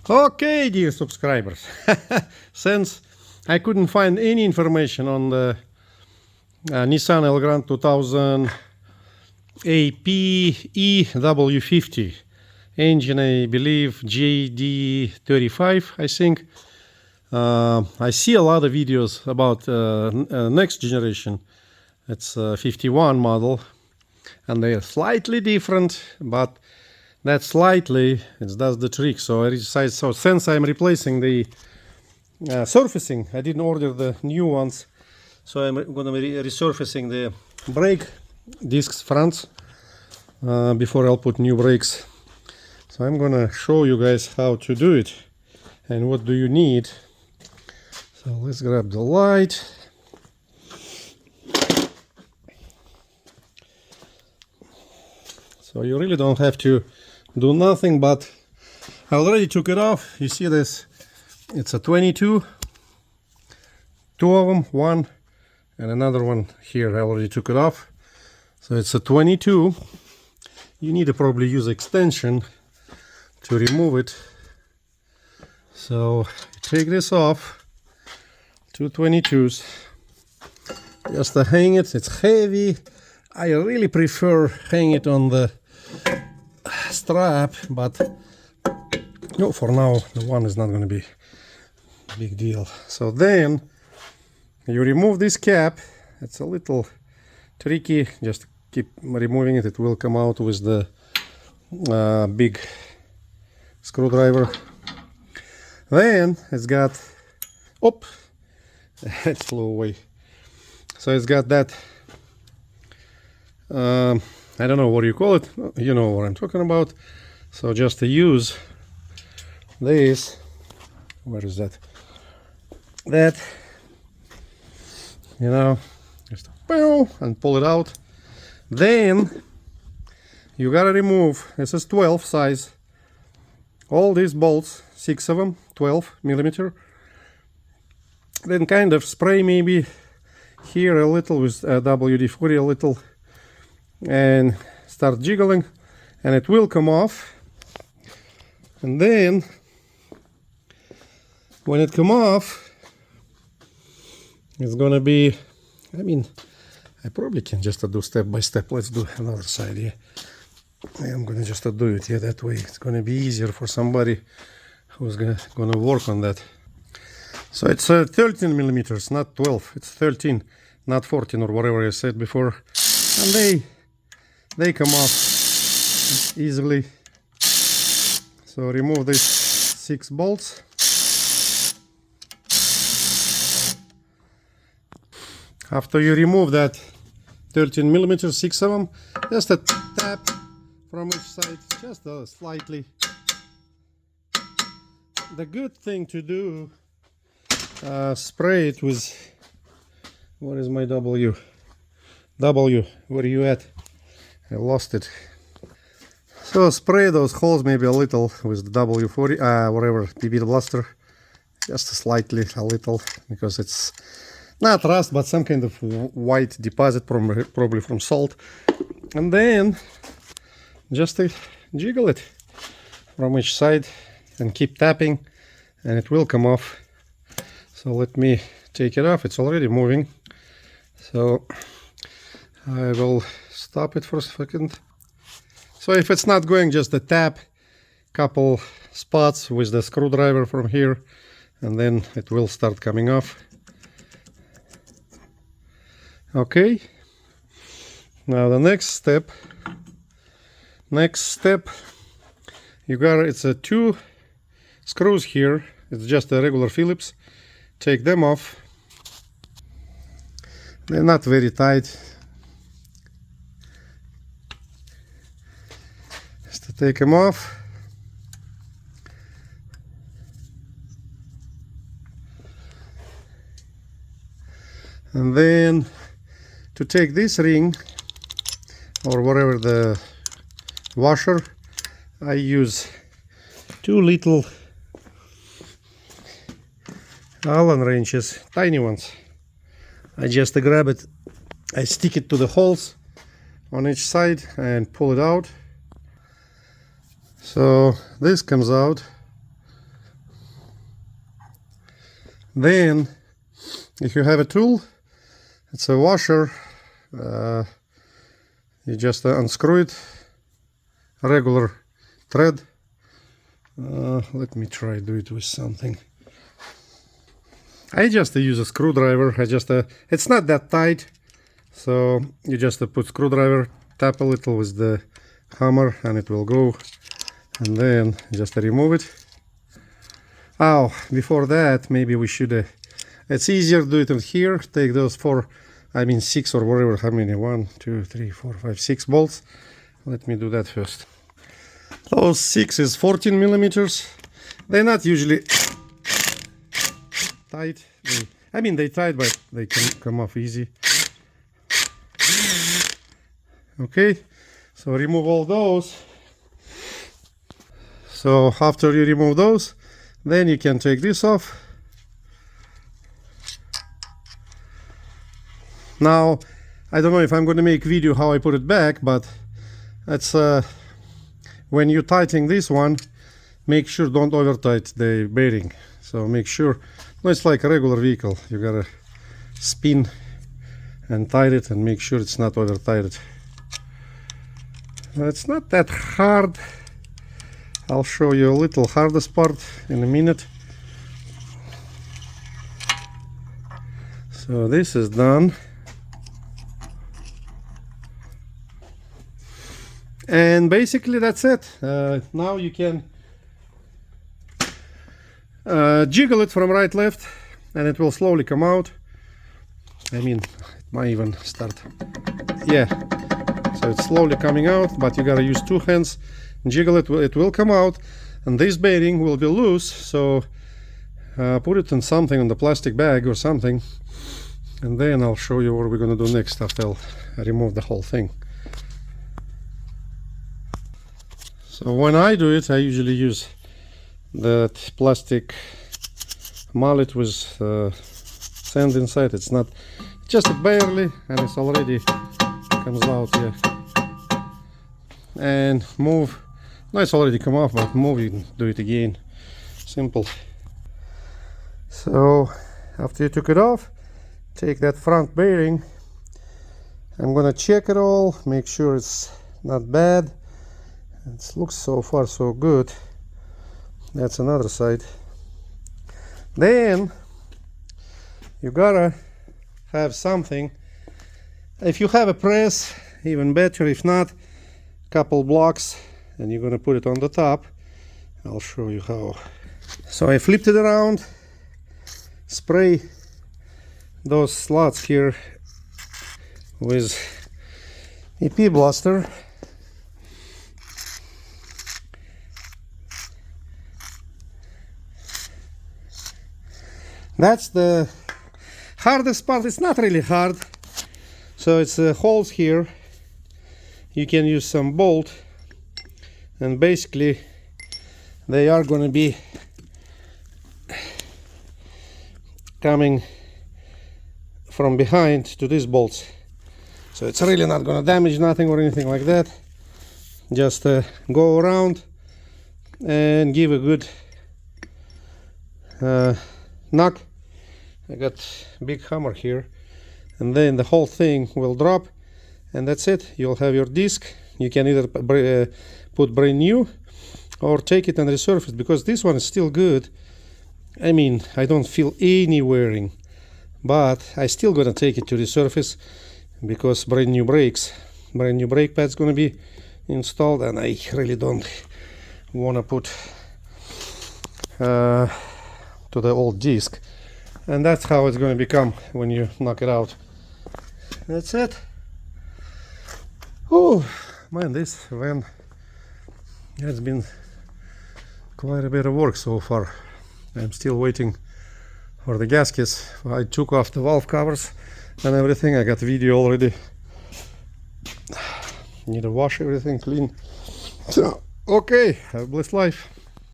Okay, dear subscribers, since I couldn't find any information on the Nissan Elgrand 2000 APWE50 engine, I believe VG-35, I think. I see a lot of videos about next generation. It's 51 model, and they are slightly different, but that slightly it does the trick. So I decided, so since I'm replacing the surfacing, I didn't order the new ones, so I'm going to be resurfacing the brake discs fronts before I'll put new brakes. So I'm gonna show you guys how to do it and what do you need. So let's grab the light. So you really don't have to do nothing, but I already took it off. You see this? It's a 22. Two of them, one and another one here. I already took it off. So it's a 22. You need to probably use extension to remove it. So take this off. Two 22s. Just to hang it. It's heavy. I really prefer hang it on the strap, but no, for now the one is not going to be a big deal. So then you remove this cap. It's a little tricky. Just keep removing it. It will come out with the big screwdriver. Then it's got, it flew away. So it's got that, I don't know what you call it. You know what I'm talking about. So just to use this, where is that? That, you know, just and pull it out. Then you gotta remove, this is 12 size, all these bolts, 6 of them, 12 millimeter. Then kind of spray maybe here a little with WD-40 a little, and start jiggling, and it will come off. And then when it come off, it's gonna be, I mean, I probably can just do step by step. Let's do another side here. I'm gonna just do it here that way. It's gonna be easier for somebody who's gonna work on that. So it's 13 millimeters, not 12. It's 13, not 14 or whatever I said before. And they come off easily. So remove these 6 bolts. After you remove that 13 millimeters, 6 of them, just a tap from each side, just slightly. The good thing to do, spray it with, what is my W? W, where are you at? I lost it. So spray those holes maybe a little with the W40, whatever, PB blaster, just slightly, a little, because it's not rust, but some kind of white deposit, probably from salt. And then just jiggle it from each side and keep tapping, and it will come off. So let me take it off. It's already moving. So I will stop it for a second. So if it's not going, just a tap, couple spots with the screwdriver from here, and then it will start coming off. Okay, now the next step, you got, it's 2 screws here. It's just a regular Phillips. Take them off. They're not very tight. Just to take them off. And then to take this ring, or whatever the washer, I use 2 little Allen wrenches, tiny ones. I just grab it, I stick it to the holes on each side and pull it out. So this comes out, Then if you have a tool, it's a washer, you just unscrew it, regular thread. Let me try do it with something. I just use a screwdriver. It's not that tight, so you just put screwdriver, tap a little with the hammer, and it will go. And then just remove it. Oh, before that, maybe we should. It's easier to do it in here. Take those 6 or whatever. How many? 1, 2, 3, 4, 5, 6 bolts. Let me do that first. Those 6 is 14 millimeters. They're not usually tight. They tight, but they can come off easy. Okay, so remove all those. So after you remove those, then you can take this off. Now, I don't know if I'm going to make video how I put it back, but it's when you tighten this one, make sure don't over tight the bearing. So make sure, no, it's like a regular vehicle. You gotta spin and tight it and make sure it's not over tighted. It's not that hard. I'll show you a little hardest part in a minute. So this is done. And basically that's it. Now you can jiggle it from right left and it will slowly come out. It might even start. Yeah, so it's slowly coming out, but you gotta use 2 hands, jiggle it, it will come out, and this bearing will be loose, so put it in something, in the plastic bag or something, and then I'll show you what we're gonna do next after I'll remove the whole thing. So when I do it, I usually use that plastic mallet with sand inside. It's not just barely, and it's already comes out here. And move. No, it's already come off, but move it and do it again. Simple. So after you took it off, take that front bearing. I'm gonna check it all, make sure it's not bad. It looks so far so good. That's another side. Then you gotta have something. If you have a press, even better. If not, couple blocks, and you're gonna put it on the top. I'll show you how. So I flipped it around, spray those slots here with EP blaster. That's the hardest part. It's not really hard. So it's holes here. You can use some bolt, and basically they are going to be coming from behind to these bolts. So it's really not going to damage nothing or anything like that. Just go around and give a good knock. I got a big hammer here, and then the whole thing will drop, and that's it. You'll have your disc. You can either put brand new or take it and resurface, because this one is still good. I mean, I don't feel any wearing, but I still gonna take it to resurface because brand new brakes, brand new brake pads gonna be installed, and I really don't wanna put to the old disc. And that's how it's going to become when you knock it out. That's it. Oh man, this van has been quite a bit of work so far. I'm still waiting for the gaskets. I took off the valve covers and everything. I got video already. Need to wash everything clean. So okay, have a blessed life.